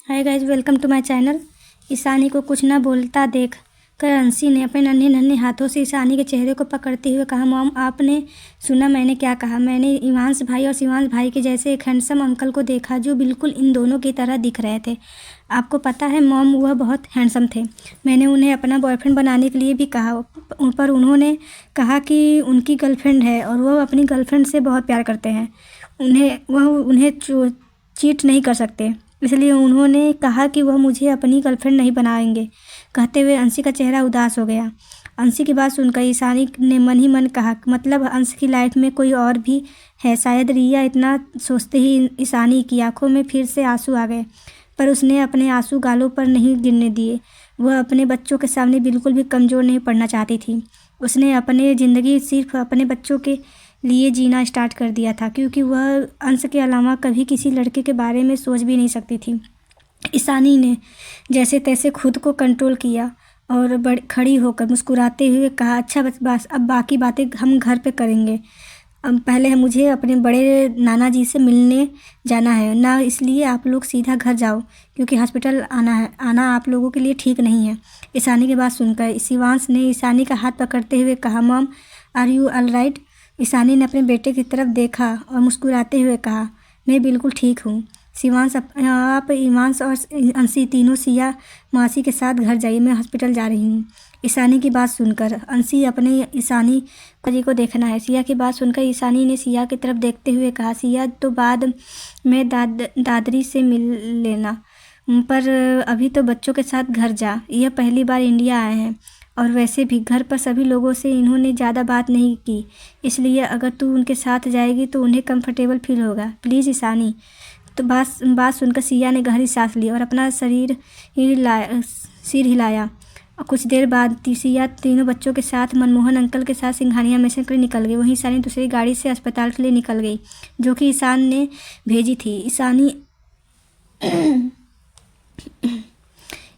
Hi guys, welcome to my channel. Ishani को कुछ ना बोलता देख कर अंशी ने अपने नन्हे नन्हे हाथों से ईशानी के चेहरे को पकड़ते हुए कहा, मॉम आपने सुना मैंने क्या कहा? मैंने इवांश भाई और शिवांश भाई के जैसे एक हैंडसम अंकल को देखा जो बिल्कुल इन दोनों की तरह दिख रहे थे। आपको पता है मॉम, वह बहुत हैंडसम थे। मैंने उन्हें अपना बॉयफ्रेंड बनाने के लिए भी कहा, पर उन्होंने कहा कि उनकी गर्लफ्रेंड है और वह अपनी गर्लफ्रेंड से बहुत प्यार करते हैं। उन्हें चीट नहीं कर सकते, इसलिए उन्होंने कहा कि वह मुझे अपनी गर्लफ्रेंड नहीं बनाएंगे। कहते हुए अंशी का चेहरा उदास हो गया। अंशी की बात सुनकर ईशानी ने मन ही मन कहा, मतलब अंश की लाइफ में कोई और भी है शायद। रिया इतना सोचते ही ईशानी की आंखों में फिर से आंसू आ गए, पर उसने अपने आंसू गालों पर नहीं गिरने दिए। वह अपने बच्चों के सामने बिल्कुल भी कमज़ोर नहीं पड़ना चाहती थी। उसने अपनी ज़िंदगी सिर्फ अपने बच्चों के लिए जीना स्टार्ट कर दिया था, क्योंकि वह अंश के अलावा कभी किसी लड़के के बारे में सोच भी नहीं सकती थी। ईशानी ने जैसे तैसे खुद को कंट्रोल किया और खड़ी होकर मुस्कुराते हुए कहा, अच्छा बस अब बाकी बातें हम घर पे करेंगे। अब पहले मुझे अपने बड़े नाना जी से मिलने जाना है ना, इसलिए आप लोग सीधा घर जाओ, क्योंकि हॉस्पिटल आना आप लोगों के लिए ठीक नहीं है। ईशानी की बात सुनकर शिवांश ने ईशानी का हाथ पकड़ते हुए कहा, mom are you all right? Ishani ने अपने बेटे की तरफ देखा और मुस्कुराते हुए कहा, मैं बिल्कुल ठीक हूँ। शिवांश आप इवांश और अंशी तीनों सिया मासी के साथ घर जाइए, मैं हॉस्पिटल जा रही हूँ। ईशानी की बात सुनकर अंशी अपने ईशानी जी को देखना है। सिया की बात सुनकर ईशानी ने सिया की तरफ देखते हुए कहा, सिया तो बाद में दादरी से मिल लेना, पर अभी तो बच्चों के साथ घर जा। यह पहली बार इंडिया आए हैं और वैसे भी घर पर सभी लोगों से इन्होंने ज़्यादा बात नहीं की, इसलिए अगर तू उनके साथ जाएगी तो उन्हें कंफर्टेबल फील होगा। प्लीज़ ईशानी। तो बात सुनकर सिया ने गहरी सांस ली और अपना सिर हिलाया। कुछ देर बाद सिया तीनों बच्चों के साथ मनमोहन अंकल के साथ सिंघानिया मिशन के लिए निकल गई। वहीं ईशानी दूसरी गाड़ी से अस्पताल के लिए निकल गई, जो कि ईशान ने भेजी थी।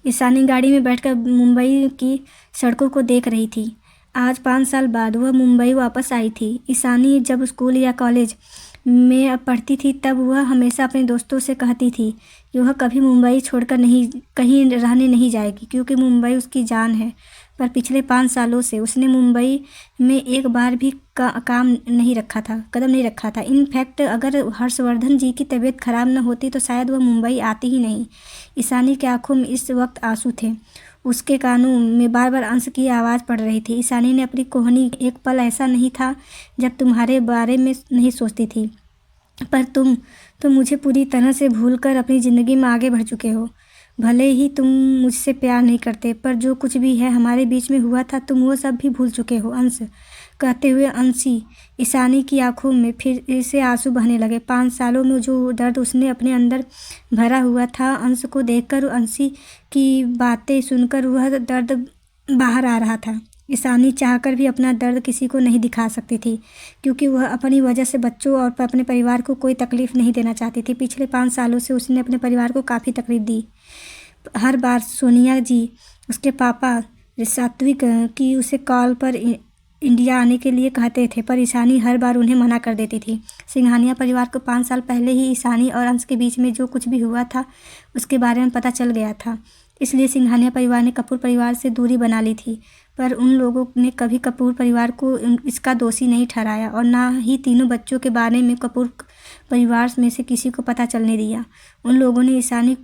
ईशानी गाड़ी में बैठकर मुंबई की सड़कों को देख रही थी। आज 5 साल बाद वह मुंबई वापस आई थी। ईशानी जब स्कूल या कॉलेज में पढ़ती थी तब वह हमेशा अपने दोस्तों से कहती थी कि वह कभी मुंबई छोड़कर कहीं रहने नहीं जाएगी, क्योंकि मुंबई उसकी जान है। पर पिछले 5 सालों से उसने मुंबई में एक बार भी कदम नहीं रखा था। इनफैक्ट अगर हर्षवर्धन जी की तबीयत खराब न होती तो शायद वह मुंबई आती ही नहीं। ईशानी की आंखों में इस वक्त आंसू थे। उसके कानों में बार बार अंश की आवाज़ पड़ रही थी, ईशानी ने अपनी कोहनी, एक पल ऐसा नहीं था जब तुम्हारे बारे में नहीं सोचती थी, पर तुम तो मुझे पूरी तरह से भूलकर अपनी ज़िंदगी में आगे बढ़ चुके हो। भले ही तुम मुझसे प्यार नहीं करते, पर जो कुछ भी है हमारे बीच में हुआ था तुम वो सब भी भूल चुके हो अंश। कहते हुए अंशी ईशानी की आंखों में फिर से आंसू बहने लगे। 5 सालों में जो दर्द उसने अपने अंदर भरा हुआ था, अंश को देखकर, अंशी की बातें सुनकर वह दर्द बाहर आ रहा था। ईशानी चाहकर भी अपना दर्द किसी को नहीं दिखा सकती थी, क्योंकि वह अपनी वजह से बच्चों और अपने परिवार को कोई तकलीफ़ नहीं देना चाहती थी। पिछले 5 सालों से उसने अपने परिवार को काफ़ी तकलीफ़ दी। हर बार सोनिया जी, उसके पापा सात्विक की उसे कॉल पर इंडिया आने के लिए कहते थे, पर ईशानी हर बार उन्हें मना कर देती थी। सिंघानिया परिवार को 5 साल पहले ही ईशानी और अंश के बीच में जो कुछ भी हुआ था उसके बारे में पता चल गया था, इसलिए सिंघानिया परिवार ने कपूर परिवार से दूरी बना ली थी। पर उन लोगों ने कभी कपूर परिवार को इसका दोषी नहीं ठहराया और ना ही तीनों बच्चों के बारे में कपूर परिवार में से किसी को पता चलने दिया। उन लोगों ने ईशानी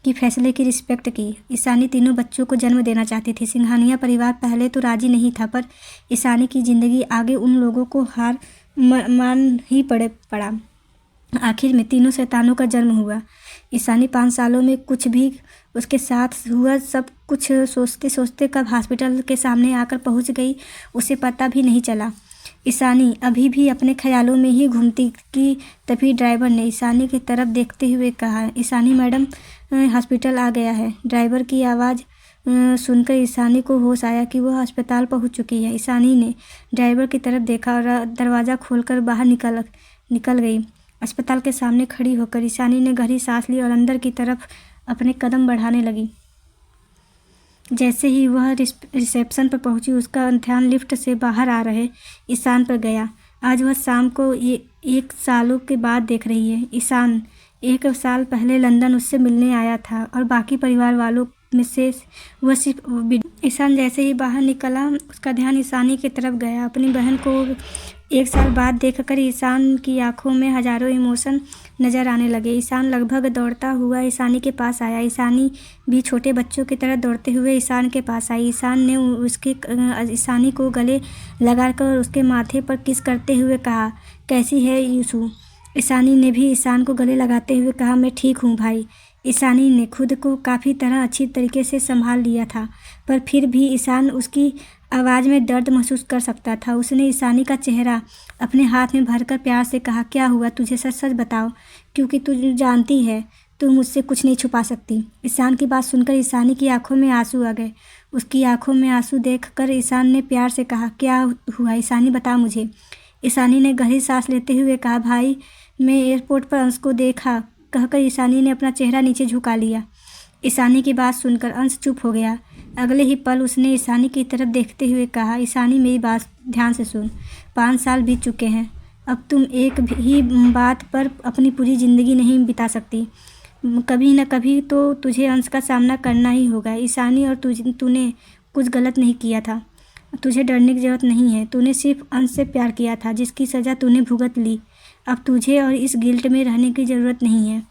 की फैसले की रिस्पेक्ट की। ईशानी तीनों बच्चों को जन्म देना चाहती थी। सिंघानिया परिवार पहले तो राजी नहीं था, पर ईशानी की ज़िंदगी आगे उन लोगों को हार मान ही पड़ा। आखिर में तीनों शैतानों का जन्म हुआ। ईशानी 5 सालों में कुछ भी उसके साथ हुआ सब कुछ सोचते सोचते कब हॉस्पिटल के सामने आकर पहुंच गई उसे पता भी नहीं चला। ईशानी अभी भी अपने ख्यालों में ही घूमती कि तभी ड्राइवर ने ईशानी की तरफ देखते हुए कहा, ईशानी मैडम हॉस्पिटल आ गया है। ड्राइवर की आवाज़ सुनकर ईशानी को होश आया कि वह अस्पताल पहुंच चुकी है। ईशानी ने ड्राइवर की तरफ देखा और दरवाज़ा खोलकर बाहर निकल गई। अस्पताल के सामने खड़ी होकर ईशानी ने गहरी सांस ली और अंदर की तरफ अपने कदम बढ़ाने लगी। जैसे ही वह रिसेप्शन पर पहुंची, उसका ध्यान लिफ्ट से बाहर आ रहे ईशान पर गया। आज वह शाम को 1 सालों के बाद देख रही है। ईशान 1 साल पहले लंदन उससे मिलने आया था और बाकी परिवार वालों में से वह सिर्फ ईशान जैसे ही बाहर निकला उसका ध्यान ईशानी की तरफ गया। अपनी बहन को 1 साल बाद देखकर ईशान की आंखों में हजारों इमोशन नजर आने लगे। ईशान लगभग दौड़ता हुआ ईशानी के पास आया। ईशानी भी छोटे बच्चों की तरह दौड़ते हुए ईशान के पास आई। ईशान ने ईशानी को गले लगाकर उसके माथे पर किस करते हुए कहा, कैसी है यूसु? ईशानी ने भी ईशान को गले लगाते हुए कहा, मैं ठीक हूँ भाई। ईशानी ने खुद को काफ़ी तरह अच्छी तरीके से संभाल लिया था, पर फिर भी ईशान उसकी आवाज़ में दर्द महसूस कर सकता था। उसने ईशानी का चेहरा अपने हाथ में भरकर प्यार से कहा, क्या हुआ तुझे? सच सच बताओ, क्योंकि तू जानती है तू मुझसे कुछ नहीं छुपा सकती। ईशान की बात सुनकर ईशानी की आंखों में आंसू आ गए। उसकी आंखों में आंसू देखकर ईशान ने प्यार से कहा, क्या हुआ ईशानी, बता मुझे। ईशानी ने गहरी सांस लेते हुए कहा, भाई मैं एयरपोर्ट पर अंश को देखा, कहकर ईशानी ने अपना चेहरा नीचे झुका लिया। ईशानी की बात सुनकर अंश चुप हो गया। अगले ही पल उसने ईशानी की तरफ देखते हुए कहा, ईशानी मेरी बात ध्यान से सुन। 5 साल बीत चुके हैं, अब तुम एक ही बात पर अपनी पूरी ज़िंदगी नहीं बिता सकती। कभी न कभी तो तुझे अंश का सामना करना ही होगा ईशानी, और तूने कुछ गलत नहीं किया था। तुझे डरने की ज़रूरत नहीं है। तूने सिर्फ अंश से प्यार किया था, जिसकी सज़ा तूने भुगत ली। अब तुझे और इस गिल्ट में रहने की ज़रूरत नहीं है,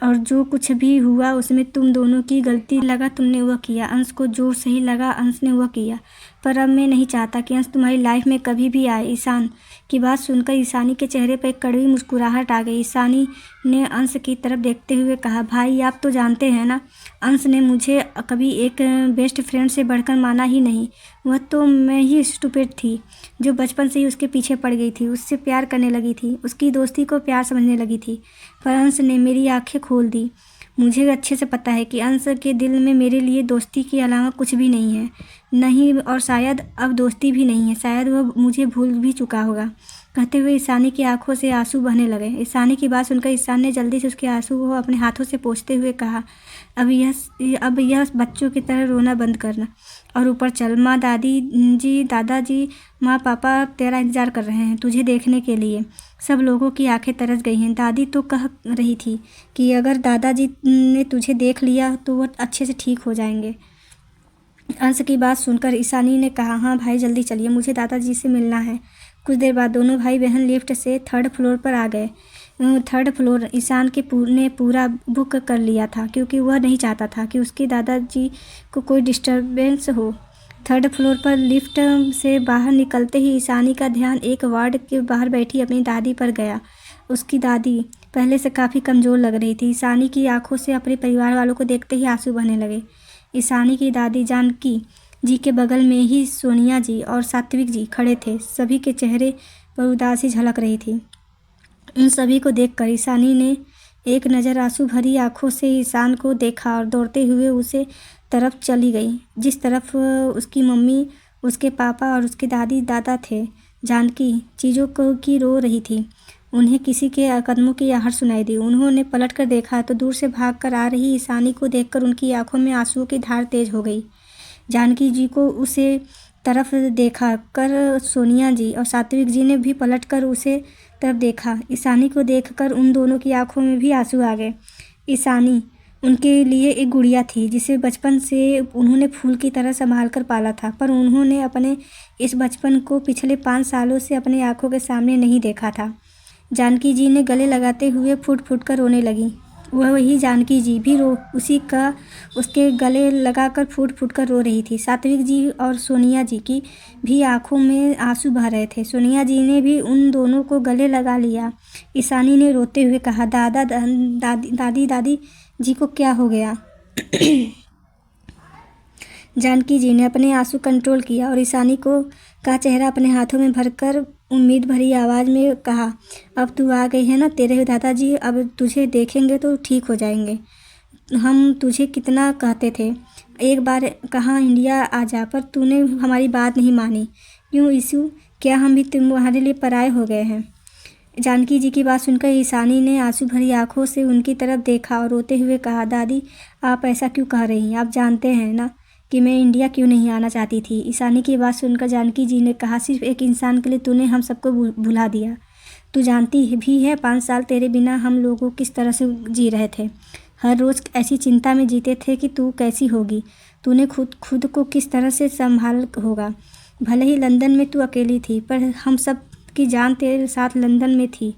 और जो कुछ भी हुआ उसमें तुम दोनों की गलती लगा तुमने वह किया। अंश को जो सही लगा अंश ने वह किया, पर अब मैं नहीं चाहता कि अंश तुम्हारी लाइफ में कभी भी आए। ईशान की बात सुनकर ईशानी के चेहरे पर एक कड़वी मुस्कुराहट आ गई। ईशानी ने अंश की तरफ देखते हुए कहा, भाई आप तो जानते हैं ना, अंश ने मुझे कभी एक बेस्ट फ्रेंड से बढ़कर माना ही नहीं। वह तो मैं ही स्टूपिड थी जो बचपन से ही उसके पीछे पड़ गई थी, उससे प्यार करने लगी थी, उसकी दोस्ती को प्यार समझने लगी थी। पर अंश ने मेरी आंखें खोल दी। मुझे अच्छे से पता है कि अंश के दिल में मेरे लिए दोस्ती के अलावा कुछ भी नहीं है, नहीं, और शायद अब दोस्ती भी नहीं है। शायद वह मुझे भूल भी चुका होगा। कहते हुए ईशानी की आंखों से आंसू बहने लगे। ईशानी की बात सुनकर ईशान ने जल्दी से उसके आंसू को अपने हाथों से पोंछते हुए कहा, अब यह बच्चों की तरह रोना बंद करना और ऊपर चल। माँ, दादी जी, दादाजी, माँ, पापा तेरा इंतज़ार कर रहे हैं तुझे देखने के लिए। सब लोगों की आंखें तरस गई हैं। दादी तो कह रही थी कि अगर दादाजी ने तुझे देख लिया तो वो अच्छे से ठीक हो जाएंगे। अंश की बात सुनकर ईशानी ने कहा, हाँ भाई जल्दी चलिए, मुझे दादाजी से मिलना है। कुछ देर बाद दोनों भाई बहन लिफ्ट से 3rd फ्लोर पर आ गए। 3rd फ्लोर ईशान के ने पूरा बुक कर लिया था, क्योंकि वह नहीं चाहता था कि उसके दादाजी को कोई डिस्टर्बेंस हो। 3rd फ्लोर पर लिफ्ट से बाहर निकलते ही ईशानी का ध्यान एक वार्ड के बाहर बैठी अपनी दादी पर गया। उसकी दादी पहले से काफ़ी कमज़ोर लग रही थी। ईशानी की आंखों से अपने परिवार वालों को देखते ही आंसू बहने लगे। ईशानी की दादी जानकी जी के बगल में ही सोनिया जी और सात्विक जी खड़े थे। सभी के चेहरे पर उदासी झलक रही थी। उन सभी को देखकर ईशानी ने एक नज़र आंसू भरी आंखों से ईशान को देखा और दौड़ते हुए उसे तरफ चली गई जिस तरफ उसकी मम्मी, उसके पापा और उसके दादी दादा थे। जानकी चीज़ों को की रो रही थी। उन्हें किसी के कदमों की आहट सुनाई दी। उन्होंने पलट कर देखा तो दूर से भाग कर आ रही ईशानी को देखकर उनकी आंखों में आंसुओं की धार तेज हो गई। जानकी जी को उसे तरफ देखा कर सोनिया जी और सात्विक जी ने भी पलट कर उसे तरफ देखा। ईशानी को देखकर उन दोनों की आंखों में भी आंसू आ गए। ईशानी उनके लिए एक गुड़िया थी जिसे बचपन से उन्होंने फूल की तरह संभाल कर पाला था, पर उन्होंने अपने इस बचपन को पिछले 5 सालों से अपनी आंखों के सामने नहीं देखा था। जानकी जी ने गले लगाते हुए फूट फूट कर रोने लगी। वही जानकी जी भी उसके गले लगाकर फूट फूट कर रो रही थी। सात्विक जी और सोनिया जी की भी आंखों में आंसू बह रहे थे। सोनिया जी ने भी उन दोनों को गले लगा लिया। ईशानी ने रोते हुए कहा, दादी जी को क्या हो गया? जानकी जी ने अपने आंसू कंट्रोल किया और ईशानी का चेहरा अपने हाथों में भरकर उम्मीद भरी आवाज़ में कहा, अब तू आ गई है ना, तेरे दादाजी अब तुझे देखेंगे तो ठीक हो जाएंगे। हम तुझे कितना कहते थे, एक बार कहाँ इंडिया आ जा, पर तूने हमारी बात नहीं मानी। क्यों ईशू, क्या हम भी तुम्हारे लिए पराए हो गए हैं? जानकी जी की बात सुनकर ईशानी ने आंसू भरी आंखों से उनकी तरफ देखा और रोते हुए कहा, दादी आप ऐसा क्यों कह रही हैं? आप जानते हैं ना कि मैं इंडिया क्यों नहीं आना चाहती थी। ईशानी की बात सुनकर जानकी जी ने कहा, सिर्फ एक इंसान के लिए तूने हम सबको भुला दिया। तू जानती भी है 5 साल तेरे बिना हम लोगों किस तरह से जी रहे थे। हर रोज़ ऐसी चिंता में जीते थे कि तू कैसी होगी, तूने खुद खुद को किस तरह से संभाल होगा। भले ही लंदन में तू अकेली थी, पर हम सब की जान तेरे साथ लंदन में थी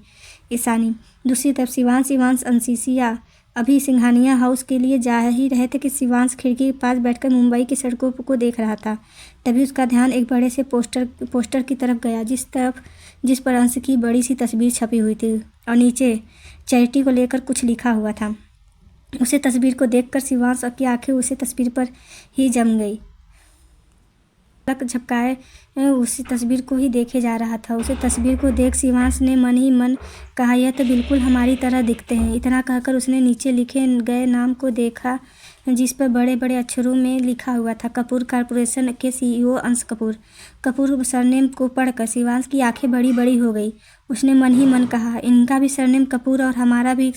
ईशानी। दूसरी तरफ शिवांश अंशिसिया अभी सिंघानिया हाउस के लिए जा ही रहे थे कि शिवांश खिड़की के पास बैठकर मुंबई की सड़कों को देख रहा था। तभी उसका ध्यान एक बड़े से पोस्टर की तरफ गया, जिस पर अंश की बड़ी सी तस्वीर छपी हुई थी और नीचे चैरिटी को लेकर कुछ लिखा हुआ था। उसे तस्वीर को देखकर शिवांश की आंखें उसे तस्वीर पर ही जम गई। पलक झपकाए उसी तस्वीर को ही देखे जा रहा था। उसे तस्वीर को देख शिवांश ने मन ही मन कहा, यह तो बिल्कुल हमारी तरह दिखते हैं। इतना कहकर उसने नीचे लिखे गए नाम को देखा, जिस पर बड़े बड़े अक्षरों में लिखा हुआ था, कपूर कॉरपोरेशन के सीईओ अंश कपूर। कपूर सरनेम को पढ़कर शिवांश की आंखें बड़ी बड़ी हो गई। उसने मन ही मन कहा, इनका भी सरनेम कपूर और हमारा भी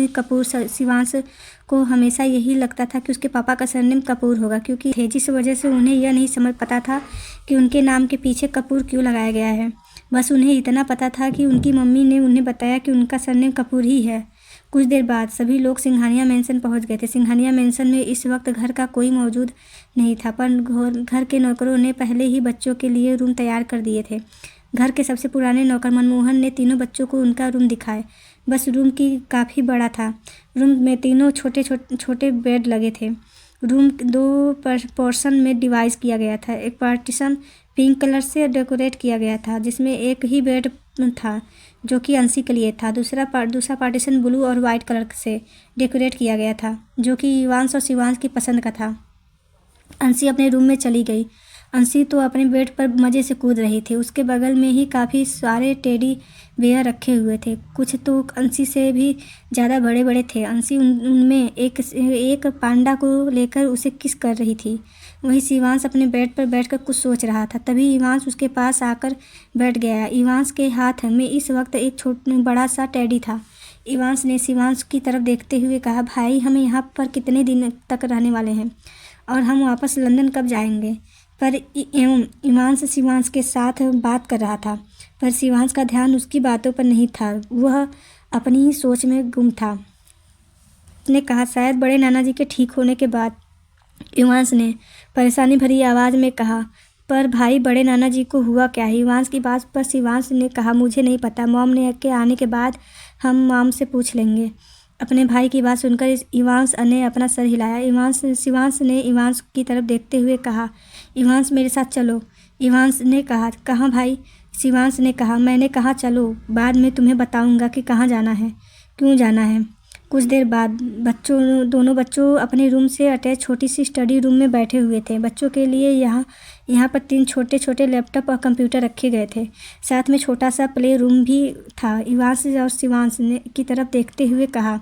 कपूर। शिवांश को हमेशा यही लगता था कि उसके पापा का सरनेम कपूर होगा, क्योंकि थे जिस वजह से उन्हें यह नहीं समझ पता था कि उनके नाम के पीछे कपूर क्यों लगाया गया है। बस उन्हें इतना पता था कि उनकी मम्मी ने उन्हें बताया कि उनका सरनेम कपूर ही है। कुछ देर बाद सभी लोग सिंघानिया मेंशन पहुंच गए थे। सिंघानिया मेंशन में इस वक्त घर का कोई मौजूद नहीं था, पर घर के नौकरों ने पहले ही बच्चों के लिए रूम तैयार कर दिए थे। घर के सबसे पुराने नौकर मनमोहन ने तीनों बच्चों को उनका रूम दिखाए। बस रूम की काफ़ी बड़ा था। रूम में तीनों छोटे बेड लगे थे। रूम 2 पोर्शन में डिवाइड किया गया था। एक पार्टीशन पिंक कलर से डेकोरेट किया गया था, जिसमें एक ही बेड था जो कि अंशी के लिए था। दूसरा पार्टीशन ब्लू और वाइट कलर से डेकोरेट किया गया था, जो कि युवांश और शिवांश की पसंद का था। अंशी अपने रूम में चली गई। अंशी तो अपने बेड पर मज़े से कूद रही थी। उसके बगल में ही काफ़ी सारे टेडी बेयर रखे हुए थे, कुछ तो अंशी से भी ज़्यादा बड़े बड़े थे। अंशी उनमें एक पांडा को लेकर उसे किस कर रही थी। वहीं शिवांश अपने बेड पर बैठकर कुछ सोच रहा था। तभी इवांश उसके पास आकर बैठ गया। इवांश के हाथ में इस वक्त एक बड़ा सा टेडी था। इवांश ने शिवांश की तरफ देखते हुए कहा, भाई हम यहाँ पर कितने दिन तक रहने वाले हैं और हम वापस लंदन कब जाएंगे। पर इवांश शिवांश के साथ बात कर रहा था, पर शिवांश का ध्यान उसकी बातों पर नहीं था। वह अपनी ही सोच में गुम था। उसने कहा, शायद बड़े नाना जी के ठीक होने के बाद। इवांश ने परेशानी भरी आवाज़ में कहा, पर भाई बड़े नाना जी को हुआ क्या है। इवांश की बात पर शिवांश ने कहा, मुझे नहीं पता, मॉम ने के आने के बाद हम मॉम से पूछ लेंगे। अपने भाई की बात सुनकर इवांश ने अपना सर हिलाया। शिवांश ने इवांश की तरफ देखते हुए कहा, इवांश मेरे साथ चलो। इवांश ने कहा, कहाँ भाई। शिवांश ने कहा, मैंने कहा चलो, बाद में तुम्हें बताऊंगा कि कहाँ जाना है, क्यों जाना है। कुछ देर बाद दोनों बच्चों अपने रूम से अटैच छोटी सी स्टडी रूम में बैठे हुए थे। बच्चों के लिए यहाँ पर 3 छोटे लैपटॉप और कंप्यूटर रखे गए थे। साथ में छोटा सा प्ले रूम भी था। इवांश और शिवांश ने की तरफ देखते हुए कहा,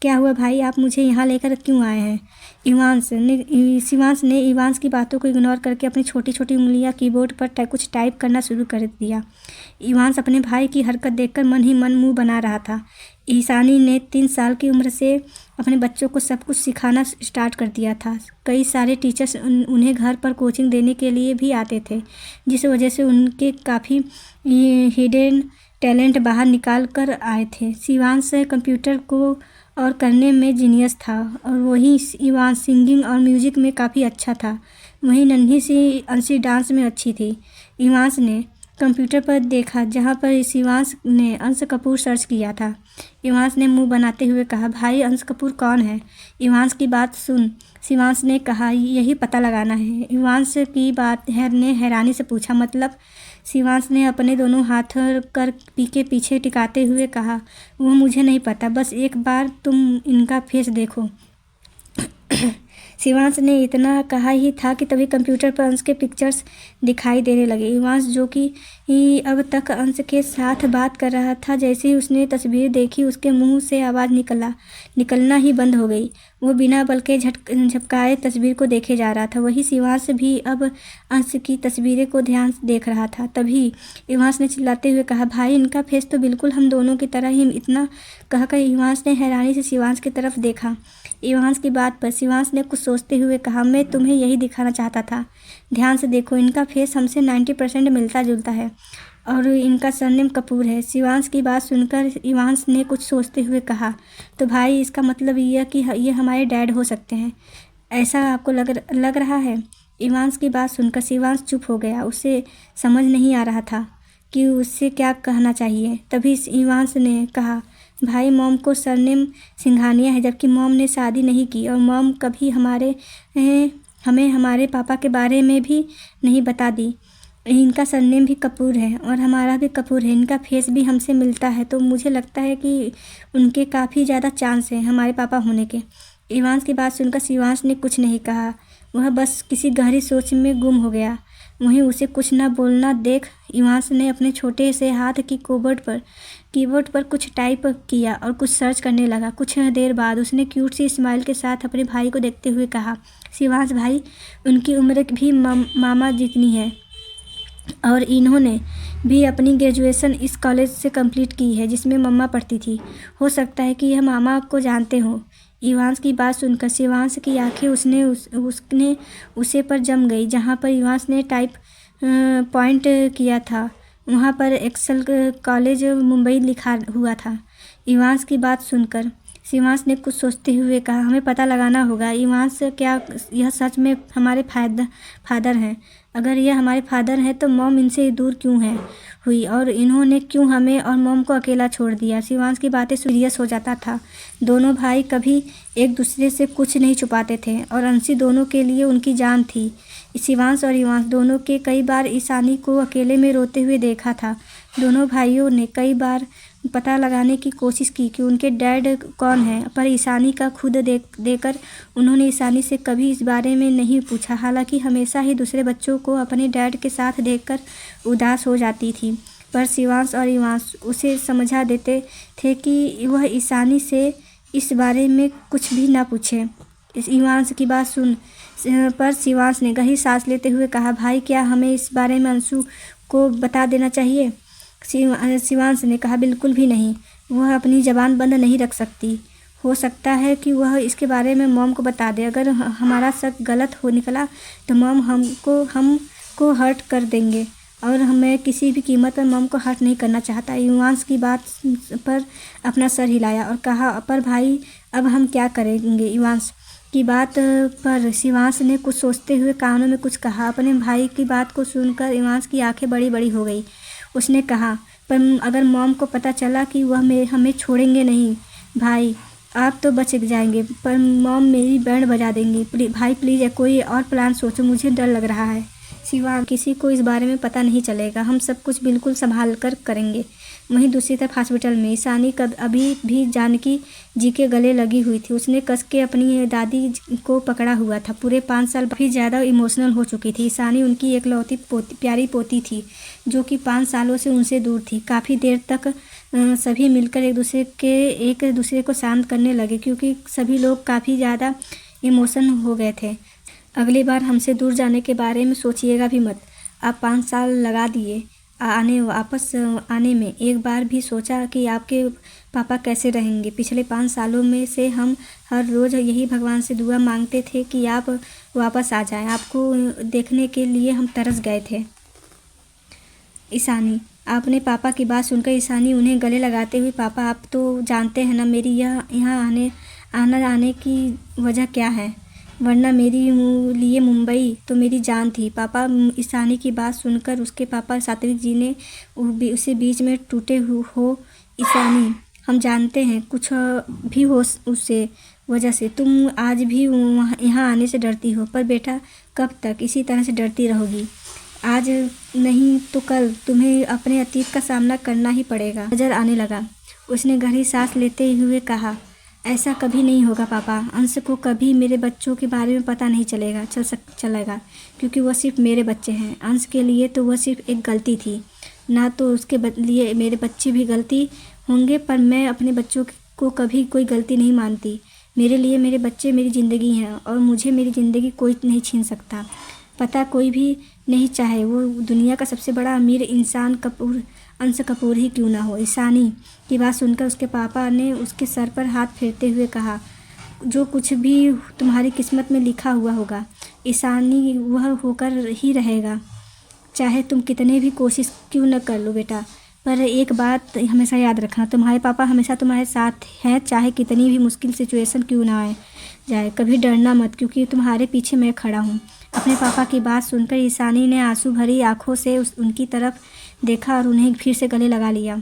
क्या हुआ भाई, आप मुझे यहाँ लेकर क्यों आए हैं। शिवांश ने इवांश की बातों को इग्नोर करके अपनी छोटी छोटी उंगलियाँ कीबोर्ड पर कुछ टाइप करना शुरू कर दिया। इवांश अपने भाई की हरकत देखकर मन ही मन मुंह बना रहा था। ईशानी ने 3 साल की उम्र से अपने बच्चों को सब कुछ सिखाना स्टार्ट कर दिया था। कई सारे टीचर्स उन्हें घर पर कोचिंग देने के लिए भी आते थे, जिस वजह से उनके काफ़ी हिडन टैलेंट बाहर निकाल कर आए थे। शिवांश कंप्यूटर को और करने में जीनियस था, और वहीं इवांश सिंगिंग और म्यूज़िक में काफ़ी अच्छा था। वहीं नन्ही सी अंशी डांस में अच्छी थी। इवांश ने कंप्यूटर पर देखा, जहाँ पर शिवांश ने अंश कपूर सर्च किया था। इवांश ने मुंह बनाते हुए कहा, भाई अंश कपूर कौन है। इवांश की बात सुन शिवांश ने कहा, यही पता लगाना है। इवांश की बात ने हैरानी से पूछा, मतलब। शिवांश ने अपने दोनों हाथ कर पीछे टिकाते हुए कहा, वो मुझे नहीं पता, बस एक बार तुम इनका फेस देखो। शिवांश ने इतना कहा ही था कि तभी कंप्यूटर पर अंश के पिक्चर्स दिखाई देने लगे। इवांश जो कि अब तक अंश के साथ बात कर रहा था, जैसे ही उसने तस्वीर देखी उसके मुंह से आवाज़ निकलना ही बंद हो गई। वो बिना बल के झपकाए तस्वीर को देखे जा रहा था। वही शिवांश भी अब अंश की तस्वीरें को ध्यान से देख रहा था। तभी इवांश ने चिल्लाते हुए कहा, भाई इनका फेस तो बिल्कुल हम दोनों की तरह ही। इतना कहकर इवांश ने हैरानी से शिवांश की तरफ देखा। इवांश की बात पर शिवांश ने कुछ सोचते हुए कहा, मैं तुम्हें यही दिखाना चाहता था, ध्यान से देखो, इनका फेस हमसे 90% मिलता जुलता है। और इनका सरनेम कपूर है। शिवांश की बात सुनकर इवांश ने कुछ सोचते हुए कहा, तो भाई इसका मतलब यह कि ये हमारे डैड हो सकते हैं, ऐसा आपको लग रहा है? इवांश की बात सुनकर शिवांश चुप हो गया। उसे समझ नहीं आ रहा था कि उससे क्या कहना चाहिए। तभी इवांश ने कहा, भाई मॉम को सरनेम सिंघानिया है, जबकि मॉम ने शादी नहीं की और मॉम कभी हमें हमारे पापा के बारे में भी नहीं बता दी। इनका सरनेम भी कपूर है और हमारा भी कपूर है। इनका फेस भी हमसे मिलता है, तो मुझे लगता है कि उनके काफ़ी ज़्यादा चांस हैं हमारे पापा होने के। इवांश की बात सुनकर शिवांश ने कुछ नहीं कहा। वह बस किसी गहरी सोच में गुम हो गया। वहीं उसे कुछ न बोलना देख इवांश ने अपने छोटे से हाथ की कीबोर्ड पर कुछ टाइप किया और कुछ सर्च करने लगा। कुछ देर बाद उसने क्यूट सी स्माइल के साथ अपने भाई को देखते हुए कहा, शिवांश भाई, उनकी उम्र भी मामा जितनी है और इन्होंने भी अपनी ग्रेजुएशन इस कॉलेज से कंप्लीट की है जिसमें मम्मा पढ़ती थी। हो सकता है कि यह मामा को जानते हो। इवांश की बात सुनकर शिवांश की आंखें उसने उसे पर जम गई। जहाँ पर इवांश ने टाइप पॉइंट किया था वहाँ पर एक्सेल कॉलेज मुंबई लिखा हुआ था। इवांश की बात सुनकर शिवांश ने कुछ सोचते हुए कहा, हमें पता लगाना होगा इवांश, क्या यह सच में हमारे फादर हैं? अगर यह हमारे फादर हैं तो मॉम इनसे दूर क्यों हुई और इन्होंने क्यों हमें और मॉम को अकेला छोड़ दिया? शिवांश की बातें सीरियस हो जाता था। दोनों भाई कभी एक दूसरे से कुछ नहीं छुपाते थे और अंशी दोनों के लिए उनकी जान थी। शिवांश और इवांश दोनों के कई बार ईशानी को अकेले में रोते हुए देखा था। दोनों भाइयों ने कई बार पता लगाने की कोशिश की कि उनके डैड कौन है, पर ईशानी का खुद देकर उन्होंने ईशानी से कभी इस बारे में नहीं पूछा। हालांकि हमेशा ही दूसरे बच्चों को अपने डैड के साथ देखकर उदास हो जाती थी, पर शिवांश और इवांश उसे समझा देते थे कि वह ईशानी से इस बारे में कुछ भी ना पूछे। इस इवांश की बात सुन पर शिवांश ने गहरी सांस लेते हुए कहा, भाई क्या हमें इस बारे में अंशु को बता देना चाहिए? शिवांश ने कहा, बिल्कुल भी नहीं, वह अपनी ज़बान बंद नहीं रख सकती। हो सकता है कि वह इसके बारे में मॉम को बता दे। अगर हमारा शक गलत हो निकला तो मॉम हमको हर्ट कर देंगे और मैं किसी भी कीमत पर मॉम को हर्ट नहीं करना चाहता। इवांश की बात पर अपना सर हिलाया और कहा, पर भाई अब हम क्या करेंगे? इवांश की बात पर शिवांश ने कुछ सोचते हुए कानों में कुछ कहा। अपने भाई की बात को सुनकर इवांश की आंखें बड़ी बड़ी हो गई। उसने कहा, पर अगर मॉम को पता चला कि वह हमें छोड़ेंगे नहीं भाई, आप तो बच जाएंगे, पर मॉम मेरी बैंड बजा देंगी। भाई प्लीज़ कोई और प्लान सोचो, मुझे डर लग रहा है। शिवांश, किसी को इस बारे में पता नहीं चलेगा, हम सब कुछ बिल्कुल संभाल कर करेंगे। वहीं दूसरी तरफ हॉस्पिटल में ईशानी अभी भी जानकी जी के गले लगी हुई थी। उसने कस के अपनी दादी को पकड़ा हुआ था। पूरे 5 साल काफ़ी ज़्यादा इमोशनल हो चुकी थी। ईशानी उनकी एकलौती प्यारी पोती थी जो कि 5 सालों से उनसे दूर थी। काफ़ी देर तक सभी मिलकर एक दूसरे को शांत करने लगे क्योंकि सभी लोग काफ़ी ज़्यादा इमोशन हो गए थे। अगली बार हमसे दूर जाने के बारे में सोचिएगा भी मत। आप 5 साल लगा दिए वापस आने में। एक बार भी सोचा कि आपके पापा कैसे रहेंगे? पिछले 5 सालों में से हम हर रोज़ यही भगवान से दुआ मांगते थे कि आप वापस आ जाएं। आपको देखने के लिए हम तरस गए थे। ईशानी, आपने पापा की बात सुनकर ईशानी उन्हें गले लगाते हुए, पापा आप तो जानते हैं ना मेरी यहाँ आने की वजह क्या है, वरना मेरी लिए मुंबई तो मेरी जान थी। पापा, ईशानी की बात सुनकर उसके पापा सात्विक जी ने उसे बीच में टूटे हो। ईशानी, हम जानते हैं कुछ भी हो उससे वजह से तुम आज भी यहाँ आने से डरती हो, पर बेटा कब तक इसी तरह से डरती रहोगी? आज नहीं तो कल तुम्हें अपने अतीत का सामना करना ही पड़ेगा। नजर आने लगा। उसने गहरी सांस लेते हुए कहा, ऐसा कभी नहीं होगा पापा। अंश को कभी मेरे बच्चों के बारे में पता नहीं चलेगा क्योंकि वह सिर्फ मेरे बच्चे हैं। अंश के लिए तो वह सिर्फ एक गलती थी, ना तो उसके लिए मेरे बच्चे भी गलती होंगे, पर मैं अपने बच्चों को कभी कोई गलती नहीं मानती। मेरे लिए मेरे बच्चे मेरी ज़िंदगी हैं और मुझे मेरी ज़िंदगी कोई नहीं छीन सकता। पता कोई भी नहीं, चाहे वो दुनिया का सबसे बड़ा अमीर इंसान अंश कपूर ही क्यों ना हो। ईशानी की बात सुनकर उसके पापा ने उसके सर पर हाथ फेरते हुए कहा, जो कुछ भी तुम्हारी किस्मत में लिखा हुआ होगा ईशानी, वह होकर ही रहेगा। चाहे तुम कितने भी कोशिश क्यों न कर लो बेटा, पर एक बात हमेशा याद रखना, तुम्हारे पापा हमेशा तुम्हारे साथ हैं, चाहे कितनी भी मुश्किल सिचुएशन क्यों ना आए जाए। कभी डरना मत, क्योंकि तुम्हारे पीछे मैं खड़ा हूँ। अपने पापा की बात सुनकर ईशानी ने आंसू भरी आंखों से उनकी तरफ देखा और उन्हें फिर से गले लगा लिया।